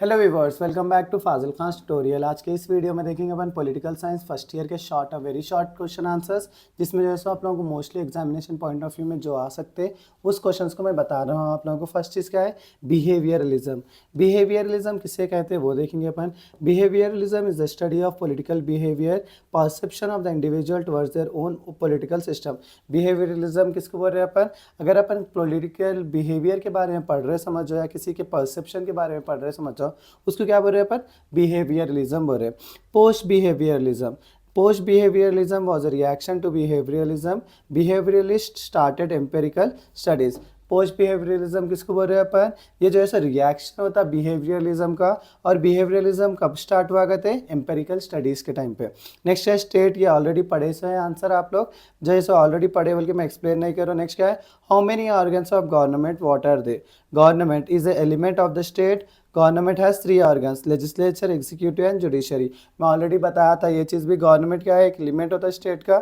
Hello viewers, welcome back to Fazil Khan tutorial. आज के इस वीडियो में देखेंगे अपन पॉलिटिकल साइंस फर्स्ट ईयर के वेरी शॉर्ट क्वेश्चन आंसर्स, जिसमें जो है सो आप लोगों को mostly examination point of view में जो आ सकते हैं उस क्वेश्चंस को मैं बता रहा हूँ आप लोगों को। फर्स्ट चीज़ क्या है? बिहेवियरलिज्म। बिहेवियरलिज्म किसे कहते हैं वो देखेंगे अपन। Behaviouralism is the study of political behaviour, perception of the individual towards their own political system. Behaviouralism किसको बोल रहे हैं अपन? अगर अपन पॉलिटिकल बिहेवियर के बारे में पढ़ रहे समझो, या किसी के परसेप्शन के बारे में पढ़ रहे समझो, उसको क्या बोल रहे हैं अपन? बिहेवियरलिज्म बोल रहे हैं। Post behaviourism. Post behavioralism was a reaction to behavioralism. Behavioralists started empirical studies. Post behaviourism किसको बोल रहे हैं अपन? ये जो है रिएक्शन होता है बिहेवियरलिज्म का, और बिहेवियरलिज्म कब स्टार्ट हुआ करते हैं? एम्पेरिकल स्टडीज के टाइम पे। नेक्स्ट है स्टेट। ये ऑलरेडी पढ़े से है आंसर आप लोग, जो है ऑलरेडी पढ़े, बल्कि मैं एक्सप्लेन नहीं कर रहा हूँ। नेक्स्ट क्या है? How many organs of government, what are they? Government is a element of the state. Government has 3 organs, legislature, executive and judiciary. मैं ऑलरेडी बताया था ये चीज़ भी। गवर्नमेंट क्या है? एक एलिमेंट होता है स्टेट का।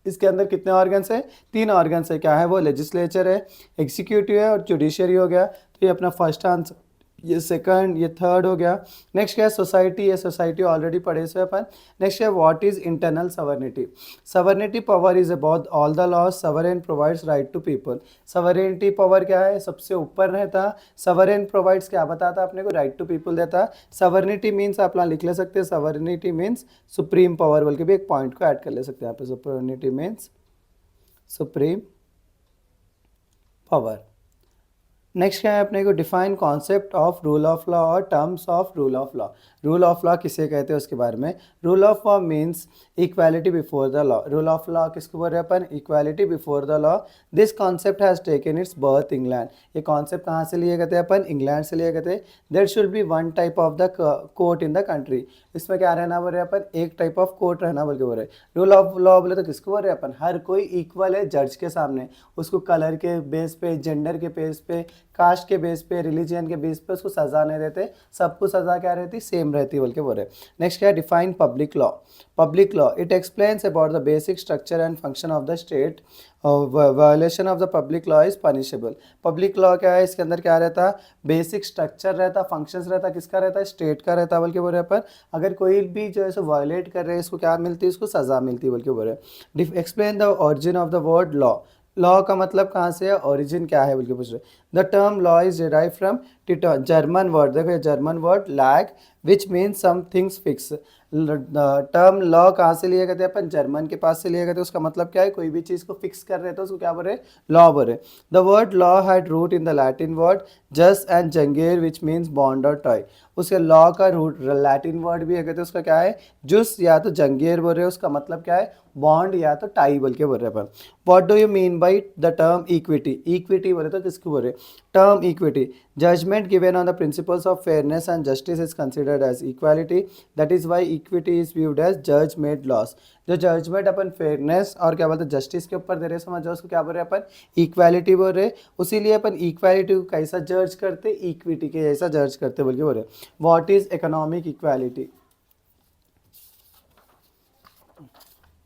इसके अंदर कितने ऑर्गन्स है? 3 ऑर्गन्स है। क्या है वो? लेजिस्लेचर है, एग्जीक्यूटिव है और जुडिशरी हो गया। तो ये अपना फर्स्ट आंसर, ये सेकंड, ये थर्ड हो गया। नेक्स्ट क्या है? सोसाइटी। ये सोसाइटी ऑलरेडी पढ़े से अपन। नेक्स्ट है what is internal sovereignty? Sovereignty power is about all the laws, sovereign provides right to people. Sovereignty power क्या है? सबसे ऊपर रहता। सवरेन प्रोवाइड्स क्या बताता अपने को? राइट टू पीपल देता। सवर्निटी मीन्स आप लिख ले सकते हैं, सवर्निटी मीन्स सुप्रीम पावर, बल्कि भी एक पॉइंट को ऐड कर ले सकते हैं यहाँ पे। Sovereignty means supreme power. Next क्या है अपने को? Define concept of rule of law और terms of rule of law. Rule of law किसे कहते हैं उसके बारे में। Rule of law means equality before the law. Rule of law किसको बोल रहे हैं अपन? Equality before the law. This concept has taken its birth England. ये कॉन्सेप्ट कहाँ से लिए गए थे अपन? इंग्लैंड से लिए गए थे। There should be one type of the court in the country. इसमें क्या रहना बोल रहे हैं अपन? एक टाइप ऑफ कोर्ट रहना बोल के बोल रहे हैं। रूल ऑफ लॉ बोले तो किसको बोल रहे हैं अपन? हर कोई इक्वल है जज के सामने। उसको कलर के बेस पे, जेंडर के बेस पे, कास्ट के बेस पे, रिलीजन के बेस पे उसको सजा नहीं देते। सबको सजा क्या रहती? सेम रहती बोल के बोल रहे। नेक्स्ट क्या है? Define public law. Public law it explains about the basic structure and function of the state. Violation of the public law is punishable. Public law क्या है? इसके अंदर क्या रहता? बेसिक स्ट्रक्चर रहता, फंक्शंस रहता। किसका रहता है? स्टेट का रहता बोल के बोल रहे अपन। अगर कोई भी जो है सो वायोलेट कर रहे हैं, इसको क्या मिलती है? इसको सजा मिलती है बोल के बोल रहे। Explain the origin of the word law. Law का मतलब कहाँ से है? ओरिजिन क्या है बोल के पूछ रहे। The term law is derive from German word. देखो German word lag which means some things fix. Term law कहाँ से लिए गए थे अपन? जर्मन के पास से लिए गए थे। उसका मतलब क्या है? कोई भी चीज़ को फिक्स कर रहे थे उसको क्या बोल रहे? लॉ बोल रहे। The word law had root in the Latin word jus and jungere which means bond और टॉय। उसके लॉ का रूट लैटिन वर्ड भी है कहते हैं, उसका क्या है? जुस या तो जंगेर बोल रहे हैं। उसका मतलब क्या है? बॉन्ड या तो टाई बोल के बोल रहे अपन। What do you mean by the term equity? Equity बोले तो किसको बोल रहे? Term equity judgement given on the principles of fairness and justice is considered as equality. That is why equity is viewed as जज made laws. जो judgement अपन fairness और क्या बोलते हैं जस्टिस के ऊपर दे रहे समझो, उसको क्या बोल रहे हैं अपन? इक्वालिटी बोल रहे। उसीलिए अपन इक्वालिटी को कैसा जज करते? इक्विटी के जैसा जज करते बोल के बोल रहे। What is economic equality?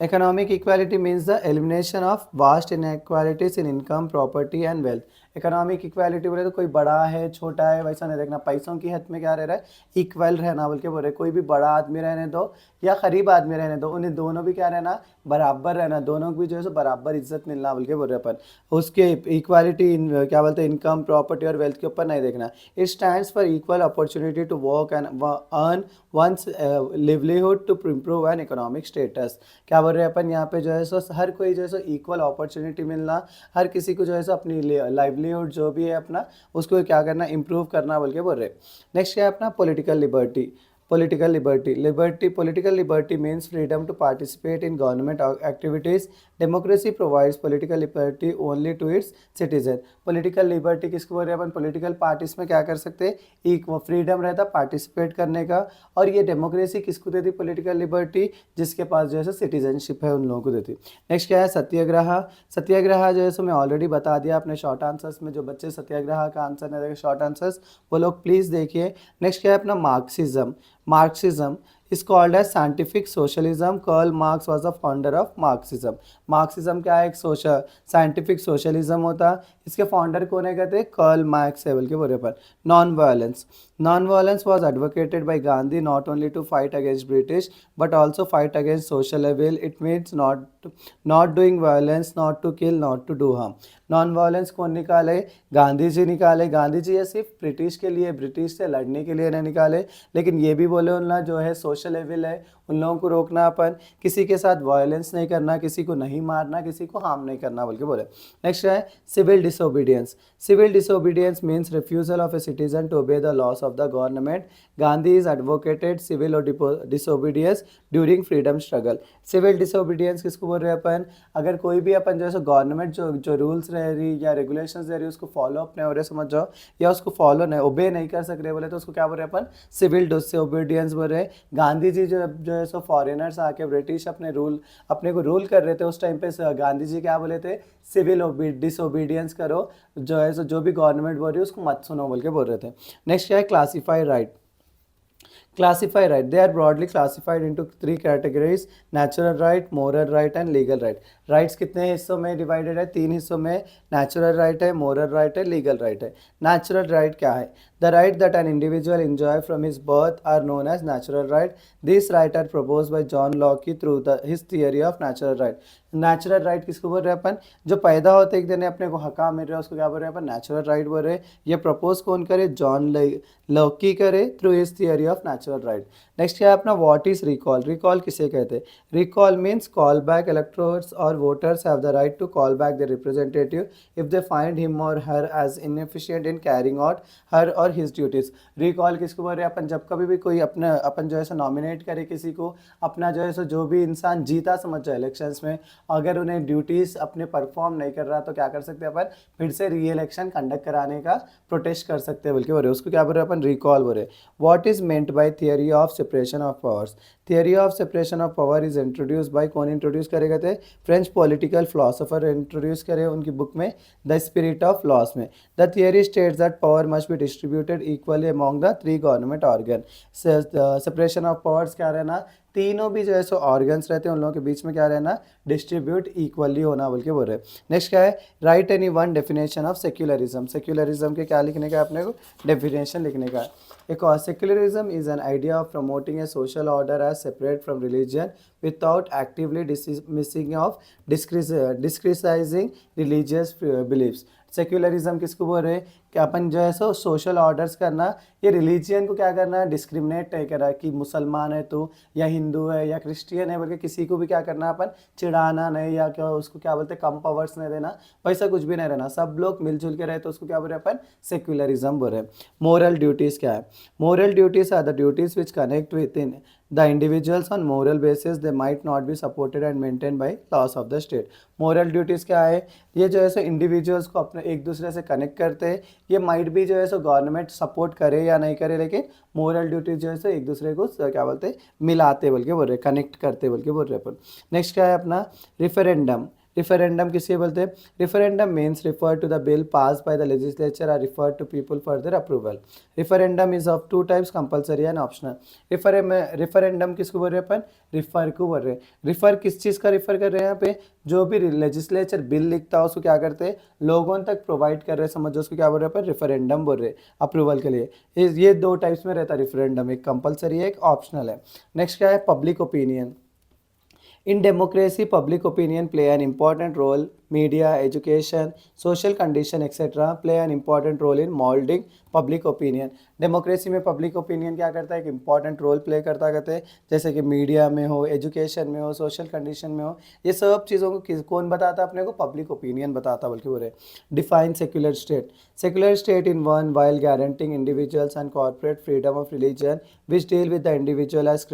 Economic equality means the elimination of vast inequalities in income, property and wealth. Economic equality बोले तो कोई बड़ा है छोटा है वैसा नहीं देखना। पैसों की हद में क्या रह रहा है? इक्वल रहना बोल के बोल रहे। कोई भी बड़ा आदमी रहने दो या गरीब आदमी रहने दो, उन्हें दोनों भी क्या रहना? बराबर रहना। दोनों को भी जो है सो बराबर इज्जत मिलना बोल के बोल रहे अपन। उसके इक्वालिटी क्या बोलते हैं? इनकम, प्रॉपर्टी और वेल्थ के ऊपर नहीं देखना। It stands for equal opportunity to work and earn one's livelihood to improve an economic status. क्या बोल रहे हैं अपन यहाँ पे? जो है सो हर कोई जो है सो इक्वल अपॉर्चुनिटी मिलना, हर किसी को जो है सो अपनी लाइवलीहुड जो भी है अपना उसको क्या करना? इम्प्रूव करना बोल के बोल रहे। नेक्स्ट क्या है अपना? Political liberty. Political liberty political liberty means freedom to participate in government activities. Democracy provides political liberty only to its citizen. Political liberty किसको बोल रहे हैं अपन? पॉलिटिकल पार्टीज में क्या कर सकते हैं? एक फ्रीडम रहता पार्टिसिपेट करने का। और ये डेमोक्रेसी किसको देती? पॉलिटिकल लिबर्टी जिसके पास जो है सिटीजनशिप है उन लोगों को देती। नेक्स्ट क्या है? सत्याग्रह। सत्याग्रह जो है सो मैं ऑलरेडी बता दिया अपने शॉर्ट आंसर्स में। जो बच्चे सत्याग्रह का आंसर नहीं देंगे शॉर्ट आंसर्स, वो लोग प्लीज़ देखिए। नेक्स्ट क्या है अपना? Marxism. Marxism is called as scientific socialism. Karl Marx was the founder of Marxism. Marxism क्या है? एक सोशल साइंटिफिक सोशलिज्म होता है। इसके फाउंडर कौन है कहते हैं? कर्ल मार्क्स है बोल के बोल रहे पर। Non violence. Non-violence was advocated by Gandhi not only to fight against British but also fight against social evil. It means not doing violence, not to kill, not to do harm. Non violence कौन निकाले? गांधी जी निकाले। गांधी जी ये सिर्फ British के लिए, British से लड़ने के लिए नहीं निकाले, लेकिन ये भी बोले उन्होंने जो है सोशल एविल है उन लोगों को रोकना, अपन किसी के साथ वायलेंस नहीं करना, किसी को नहीं मारना, किसी को हार्म नहीं करना बल्कि बोले। नेक्स्ट है civil disobedience. Civil disobedience means refusal of a citizen to obey the laws of the government. Gandhi is advocated civil और disobedience during freedom struggle. Civil disobedience किसको बोल रहे हैं अपन? अगर कोई भी अपन जो है गवर्नमेंट जो रूल्स रह रही या रेगुलेशंस दे रही उसको फॉलो अपने हो रहे समझ जाओ, या उसको फॉलो नहीं ओबे नहीं कर सक रहे बोले तो उसको क्या बोल रहे हैं अपन? सिविल डिसोबीडियंस बोल रहे हैं। गांधी जी जो है सो फॉरेनर्स आके ब्रिटिश अपने को रूल कर रहे थे उस टाइम पे गांधी जी क्या बोले थे? सिविल डिसोबीडियंस करो, जो है सो जो भी गवर्नमेंट बोल रही है उसको मत सुनो बोल के बोल रहे थे। नेक्स्ट क्या है? Classify right. Classify right. They are broadly classified into three categories: natural right, moral right and legal right. Rights कितने हिस्सों में डिवाइडेड है? 3 हिस्सों में। नेचुरल राइट है, मोरल राइट है, लीगल राइट है। नेचुरल राइट क्या है? The right that an individual enjoy from his birth are known as natural right. These rights are proposed by John Locke through his theory of natural right. Natural right किसको बोल रहे हैं अपन? जो पैदा होते एक दिन अपने को हका मिल रहा है उसको क्या बोल रहे हैं अपन? नेचुरल राइट बोल रहे हैं। ये प्रपोज कौन करे? जॉन लॉकी करे through his theory of natural right. Next क्या है अपना? What is recall? रिकॉल किसे कहते हैं? Recall means call back. Electors or voters have the right to call back the representative if they find him or her as inefficient in carrying out her or his duties. Recall किसको बोल रहे हैं अपन? जब कभी भी कोई अपन जो है सो नॉमिनेट करे किसी को, अपना जो है सो जो भी इंसान जीता समझ जाए इलेक्शंस में, अगर उन्हें ड्यूटीज अपने परफॉर्म नहीं कर रहा तो क्या कर सकते हैं अपन? फिर से री इलेक्शन कंडक्ट कराने का प्रोटेस्ट कर सकते हैं बल्कि बोल रहे उसको क्या बोल रहे हैं अपन? रिकॉल बोल रहे। What is meant by theory of separation of powers? Theory of separation of power is introduce by, कौन इंट्रोड्यूस करेगा थे? फ्रेंच पॉलिटिकल फिलोसोफर इंट्रोड्यूस करे उनकी बुक में द स्पिरिट ऑफ लॉस में। The theory states that power must be distributed equally among the 3 government organ. Separation of powers क्या रहना? तीनों भी जो है सो ऑर्गन्स रहते हैं उन लोगों के बीच में क्या रहना? डिस्ट्रीब्यूट इक्वली होना बोल के बोल रहे हैं। नेक्स्ट क्या है? Right any one definition of secularism. Secularism के क्या लिखने का है अपने को? डेफिनेशन लिखने का है। एक और secularism is an idea of promoting a social order as separate from religion without actively missing of discrediting religious beliefs. Secularism किसको बोल रहे हैं? कि अपन जो है सो सोशल ऑर्डर्स करना, ये रिलीजियन को क्या करना है? डिस्क्रिमिनेट नहीं करा कि मुसलमान है तो या हिंदू है या क्रिश्चियन है बल्कि किसी को भी क्या करना अपन? चिढ़ाना नहीं, या क्या उसको क्या बोलते हैं कम पावर्स नहीं देना, वैसा कुछ भी नहीं रहना, सब लोग मिलजुल के रहे तो उसको क्या बोल रहे हैं अपन? सेक्युलरिज्म बोल रहे हैं। मोरल ड्यूटीज़ क्या है? Moral duties are the duties which connect with in the individuals on moral basis they might not be supported and maintained by laws of the state. Moral duties क्या है? ये जो है सो इंडिविजुअल्स को अपने एक दूसरे से कनेक्ट करते हैं, ये माइट भी जो है सो गवर्नमेंट सपोर्ट करे या नहीं करे, लेकिन मोरल ड्यूटीज जो है सो एक दूसरे को क्या बोलते हैं? मिलाते बोल के बोल रहे, कनेक्ट करते बोल के बोल रहे अपन। नेक्स्ट क्या है अपना? रिफरेंडम। रिफरेंडम किसे बोलते हैं? Referendum means refer to the bill pass by the legislature are refer to people for their approval. Referendum is of 2 types, compulsory and optional. Referendum किसको बोल रहे हैं अपन? रिफर को बोल रहे हैं। रिफर किस चीज़ का रिफर कर रहे हैं यहाँ पे? जो भी लेजिस्लेचर बिल लिखता है उसको क्या करते हैं? लोगों तक प्रोवाइड कर रहे हैं, समझो उसको क्या बोल रहे हैं अपन? रिफरेंडम बोल रहे हैं अप्रूवल के लिए। ये 2 टाइप्स में रहता है रिफरेंडम, एक कंपलसरी है, एक ऑप्शनल है। नेक्स्ट क्या है? Public opinion. In democracy, public opinion play an important role. Media, education, social condition, etc. play an important role in molding public opinion. Democracy में पब्लिक ओपिनियन क्या करता है? एक इंपॉर्टेंट रोल प्ले करता कहते हैं, जैसे कि मीडिया में हो, एजुकेशन में हो, सोशल कंडीशन में हो, ये सब चीज़ों को कौन बताता है अपने को? पब्लिक ओपिनियन बताता बल्कि बोले। Define secular state. Secular state in one while guaranteeing individuals and corporate freedom of religion which deal with the individual as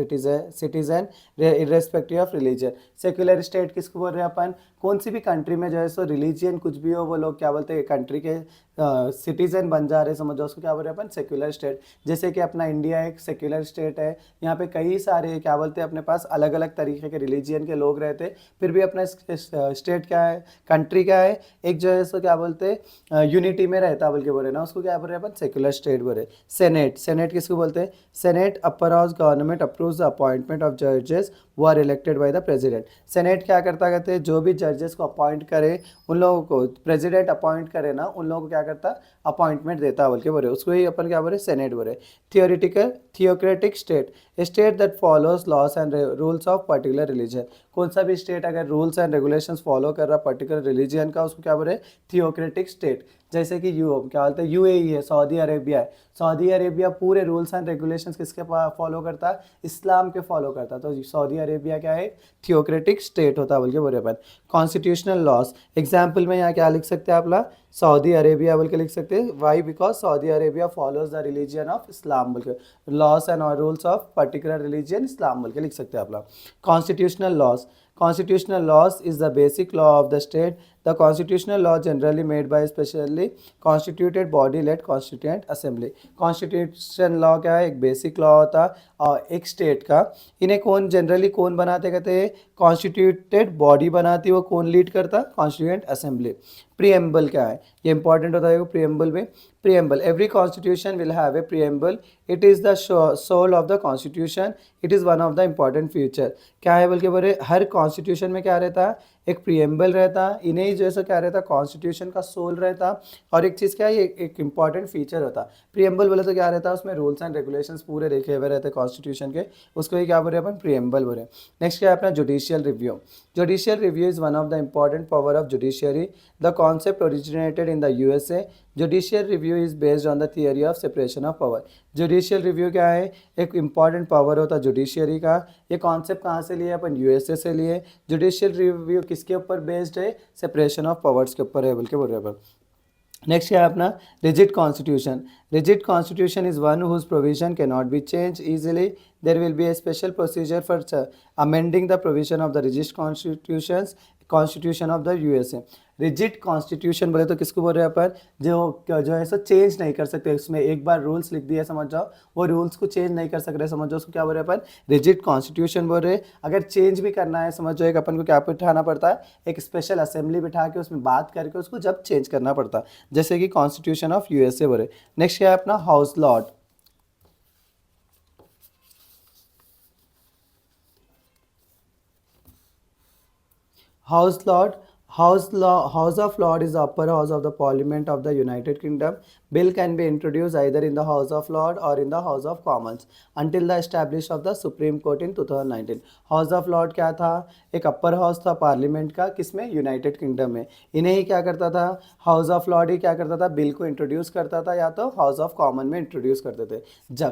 citizen irrespective of religion. Secular state किसको बोल रहे हैं अपन? कौन सी भी कंट्री में जो है सो रिलीजियन कुछ भी हो वो लोग क्या बोलते हैं? कंट्री के सिटीजन बन जा रहे, समझो उसको क्या बोल रहे हैं अपन? Secular state. जैसे कि अपना इंडिया एक सेक्युलर स्टेट है, यहाँ पे कई सारे क्या बोलते हैं अपने पास अलग अलग तरीके के रिलीजियन के लोग रहते हैं, फिर भी अपना स्टेट क्या है? कंट्री क्या है? एक जो है सो क्या बोलते हैं? यूनिटी में रहता बल्कि बोले ना, उसको क्या बोल रहे हैं अपन? सेक्युलर स्टेट बोले। सेनेट। सेनेट किसको बोलते हैं? Senate upper house government approves the appointment of जजेस वो are elected by the president. Senate क्या करता कहते हैं? जो भी जजेस को अपॉइंट करे उन लोगों को प्रेसिडेंट अपॉइंट करे ना, उन लोगों को क्या करता, अपॉइंटमेंट देता बोल के बोले, उसको ही अपन क्या बोले, सेनेट बोले। Theocratic state, state that follows loss and rules of particular religion, कौन सा भी स्टेट अगर रूल्स एंड रेगुलेशंस फॉलो कर रहा पर्टिकुलर रिलीजन का, उसको क्या बोले, थियोक्रेटिक स्टेट। जैसे कि क्या बोलते हैं, यूएई है, सऊदी अरेबिया है, सऊदी अरेबिया पूरे रूल्स एंड रेगुलेशंस किसके फॉलो करता है, इस्लाम के फॉलो करता है, तो सऊदी अरेबिया क्या है, थियोक्रेटिक स्टेट होता है बोल के बोले अपन। कॉन्स्टिट्यूशनल लॉस, एग्जाम्पल में यहाँ क्या लिख सकते हैं आप लोग, सऊदी अरेबिया बोल के लिख सकते हैं, why, because Saudi Arabia follows the religion of Islam बोल के, laws and rules of particular religion Islam बोल के लिख सकते हैं आप लोग। Constitutional laws, constitutional laws is the basic law of the state. The constitutional law generally made by specially constituted body led constituent assembly. constitution law क्या है, एक बेसिक लॉ होता है और एक स्टेट का, इन्हें कौन जनरली कौन बनाते कहते हैं, कॉन्स्टिट्यूटेड बॉडी बनाती है, वो कौन लीड करता, कॉन्स्टिट्यूएंट असेंबली। प्रीएम्बल क्या है, ये इंपॉर्टेंट होता है प्रीएम्बल में। Preamble, every constitution will have a preamble, it is the soul of the constitution, it is one of the important feature. क्या है बोल के बोले, हर कॉन्स्टिट्यूशन में क्या रहता है, एक प्रीएम्बल रहता, इन्हें ही जैसे क्या रहता, कॉन्स्टिट्यूशन का सोल रहता, और एक चीज़ क्या है, एक इंपॉर्टेंट फीचर होता। प्रीएम्बल बोले तो क्या रहता है, उसमें रूल्स एंड रेगुलेशंस पूरे लिखे हुए रहते हैं कॉन्स्टिट्यूशन के, उसको ही क्या बोले अपन, प्रीएम्बल बोले। नेक्स्ट क्या है अपना, judicial review. Judicial review is one of the important power of judiciary. The concept originated in the USA. Judicial review is based on the theory of separation of power. Judicial review क्या है, एक important power होता है judiciary का। ये concept कहाँ से लिए अपन, यूएसए से लिए। जुडिशियल रिव्यू किसके ऊपर बेस्ड है, सेपरेशन ऑफ पावर्स के ऊपर है बोल के बोल रहे अपन। नेक्स्ट क्या है अपना, rigid constitution. Rigid constitution is one whose provision can not be change easily, there will be a special procedure for amending the provision of the rigid constitution of the USA. Rigid constitution बोले तो किसको बोल रहे हैं अपन, जो है so change नहीं कर सकते, उसमें एक बार रूल्स लिख दिया समझ जाओ, वो रूल्स को चेंज नहीं कर सक रहे, समझ जाओ उसको क्या बोल रहे हैं अपन, रिजिड कॉन्स्टिट्यूशन बोल रहे हैं। अगर चेंज भी करना है समझ जाओ, एक अपन को क्या बिठाना पड़ता है, एक स्पेशल असेंबली बिठा के उसमें बात करके उसको जब चेंज करना पड़ता है, जैसे कि कॉन्स्टिट्यूशन ऑफ यूएसए बोल रहे। नेक्स्ट क्या है अपना, house Lord. House of Lords is the upper house of the Parliament of the United Kingdom. Bill can be introduced either in the House of Lords or in the House of Commons until the establishment of the Supreme Court in 2019. House of Lords क्या था, एक upper house था parliament का, किसमें, United kingdom में। इन्हें ही क्या करता था, हाउस ऑफ लॉर्ड ही क्या करता था, बिल को इंट्रोड्यूस करता था, या तो हाउस ऑफ कॉमन में इंट्रोड्यूस करते थे।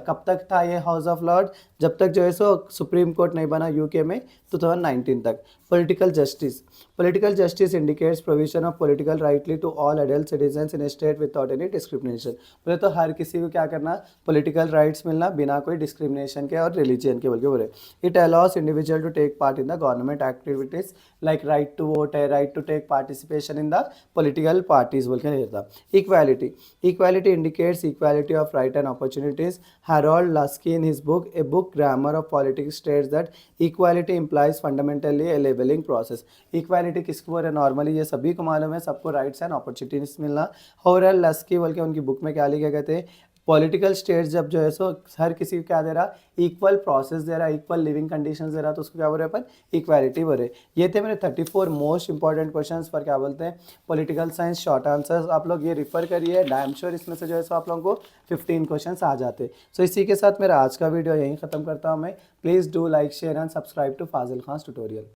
कब तक था ये हाउस ऑफ लॉर्ड, जब तक जो है सो सुप्रीम कोर्ट नहीं बना यूके में, 2019 तक। Political justice, political justice indicates provision of political rightly to all adult citizens in a state without any discrimination। बोले तो हर किसी को क्या करना, पॉलिटिकल राइट्स मिलना बिना कोई डिस्क्रिमिनेशन के और रिलीजन के बोल के बोले। It allows individual to take part in the government activities like right to vote है, right to take participation in the political parties बोल के रहता। Equality, equality indicates equality of right and opportunities. Harold Laski in his book a book grammar of politics states that equality implies fundamentally a levelling process. Equality किसको बोल रहे, normally ये सभी को मालूम है, सबको राइट्स एंड अपॉर्चुनिटीज मिलना। हॉरेल लस्की बोल के उनकी बुक में क्या लिखे गए थे, पॉलिटिकल स्टेट्स जब जो है सो हर किसी को क्या दे रहा, इक्वल प्रोसेस दे रहा, इक्वल लिविंग कंडीशंस दे रहा, तो उसको क्या बोल रहे हैं अपन, इक्वालिटी बोल रहे। ये थे मेरे 34 मोस्ट इंपॉर्टेंट क्वेश्चंस पर क्या बोलते हैं, पॉलिटिकल साइंस शॉर्ट आंसर्स। आप लोग ये रिफर करिए, आई एम श्योर इसमें से जो है सो आप लोगों को 15 क्वेश्चंस आ जाते। सो इसी के साथ मेरा आज का वीडियो यहीं ख़त्म करता हूँ मैं। Please do like share and subscribe to Fazil Khan tutorial.